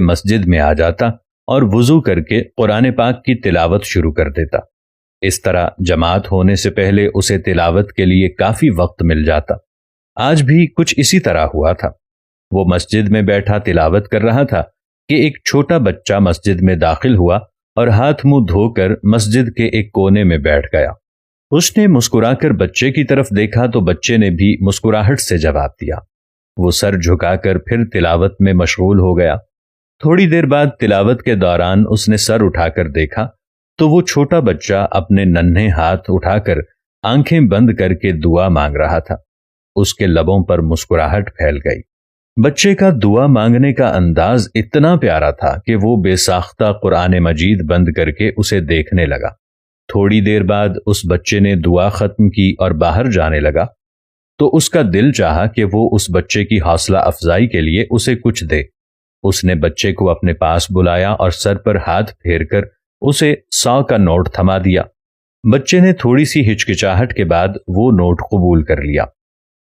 مسجد میں آ جاتا اور وضو کر کے قرآن پاک کی تلاوت شروع کر دیتا۔ اس طرح جماعت ہونے سے پہلے اسے تلاوت کے لیے کافی وقت مل جاتا۔ آج بھی کچھ اسی طرح ہوا تھا۔ وہ مسجد میں بیٹھا تلاوت کر رہا تھا کہ ایک چھوٹا بچہ مسجد میں داخل ہوا اور ہاتھ منہ دھو کر مسجد کے ایک کونے میں بیٹھ گیا۔ اس نے مسکرا کر بچے کی طرف دیکھا تو بچے نے بھی مسکراہٹ سے جواب دیا۔ وہ سر جھکا کر پھر تلاوت میں مشغول ہو گیا۔ تھوڑی دیر بعد تلاوت کے دوران اس نے سر اٹھا کر دیکھا تو وہ چھوٹا بچہ اپنے ننھے ہاتھ اٹھا کر آنکھیں بند کر کے دعا مانگ رہا تھا۔ اس کے لبوں پر مسکراہٹ پھیل گئی۔ بچے کا دعا مانگنے کا انداز اتنا پیارا تھا کہ وہ بے ساختہ قرآن مجید بند کر کے اسے دیکھنے لگا۔ تھوڑی دیر بعد اس بچے نے دعا ختم کی اور باہر جانے لگا تو اس کا دل چاہا کہ وہ اس بچے کی حوصلہ افزائی کے لیے اسے کچھ دے۔ اس نے بچے کو اپنے پاس بلایا اور سر پر ہاتھ پھیر کر اسے 100 کا نوٹ تھما دیا۔ بچے نے تھوڑی سی ہچکچاہٹ کے بعد وہ نوٹ قبول کر لیا۔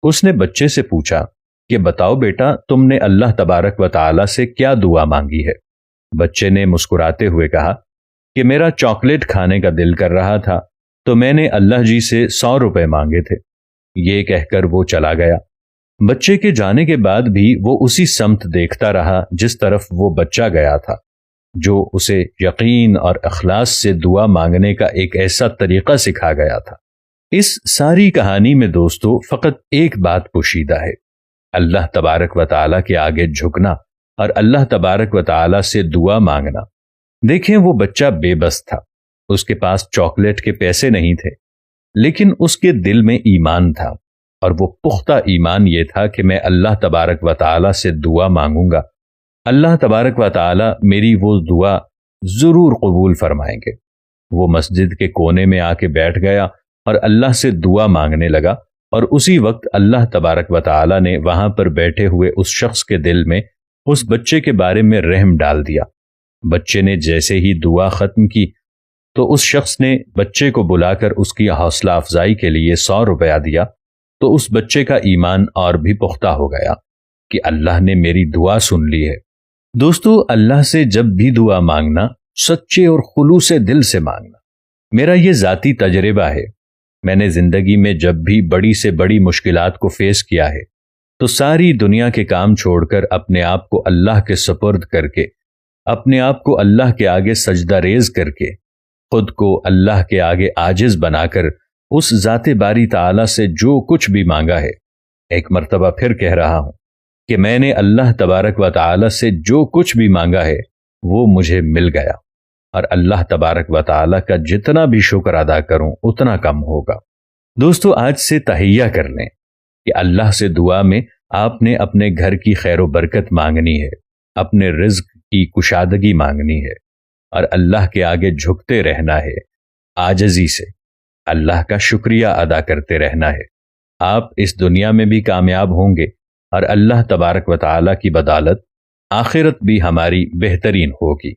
اس نے بچے سے پوچھا کہ بتاؤ بیٹا، تم نے اللہ تبارک و تعالی سے کیا دعا مانگی ہے؟ بچے نے مسکراتے ہوئے کہا کہ میرا چاکلیٹ کھانے کا دل کر رہا تھا تو میں نے اللہ جی سے 100 روپے مانگے تھے۔ یہ کہہ کر وہ چلا گیا۔ بچے کے جانے کے بعد بھی وہ اسی سمت دیکھتا رہا جس طرف وہ بچہ گیا تھا، جو اسے یقین اور اخلاص سے دعا مانگنے کا ایک ایسا طریقہ سکھا گیا تھا۔ اس ساری کہانی میں دوستو فقط ایک بات پوشیدہ ہے، اللہ تبارک و تعالیٰ کے آگے جھکنا اور اللہ تبارک و تعالیٰ سے دعا مانگنا۔ دیکھیں، وہ بچہ بے بس تھا، اس کے پاس چاکلیٹ کے پیسے نہیں تھے، لیکن اس کے دل میں ایمان تھا، اور وہ پختہ ایمان یہ تھا کہ میں اللہ تبارک و تعالیٰ سے دعا مانگوں گا، اللہ تبارک و تعالیٰ میری وہ دعا ضرور قبول فرمائیں گے۔ وہ مسجد کے کونے میں آ کے بیٹھ گیا اور اللہ سے دعا مانگنے لگا، اور اسی وقت اللہ تبارک و تعالیٰ نے وہاں پر بیٹھے ہوئے اس شخص کے دل میں اس بچے کے بارے میں رحم ڈال دیا۔ بچے نے جیسے ہی دعا ختم کی تو اس شخص نے بچے کو بلا کر اس کی حوصلہ افزائی کے لیے 100 روپیہ دیا، تو اس بچے کا ایمان اور بھی پختہ ہو گیا کہ اللہ نے میری دعا سن لی ہے۔ دوستو، اللہ سے جب بھی دعا مانگنا سچے اور خلوص دل سے مانگنا۔ میرا یہ ذاتی تجربہ ہے۔ میں نے زندگی میں جب بھی بڑی سے بڑی مشکلات کو فیس کیا ہے تو ساری دنیا کے کام چھوڑ کر اپنے آپ کو اللہ کے سپرد کر کے، اپنے آپ کو اللہ کے آگے سجدہ ریز کر کے، خود کو اللہ کے آگے عاجز بنا کر اس ذات باری تعالیٰ سے جو کچھ بھی مانگا ہے، ایک مرتبہ پھر کہہ رہا ہوں کہ میں نے اللہ تبارک و تعالیٰ سے جو کچھ بھی مانگا ہے وہ مجھے مل گیا، اور اللہ تبارک و تعالیٰ کا جتنا بھی شکر ادا کروں اتنا کم ہوگا۔ دوستو، آج سے تہیہ کر لیں کہ اللہ سے دعا میں آپ نے اپنے گھر کی خیر و برکت مانگنی ہے، اپنے رزق کی کشادگی مانگنی ہے، اور اللہ کے آگے جھکتے رہنا ہے، عاجزی سے اللہ کا شکریہ ادا کرتے رہنا ہے۔ آپ اس دنیا میں بھی کامیاب ہوں گے، اور اللہ تبارک و تعالیٰ کی بدولت آخرت بھی ہماری بہترین ہوگی۔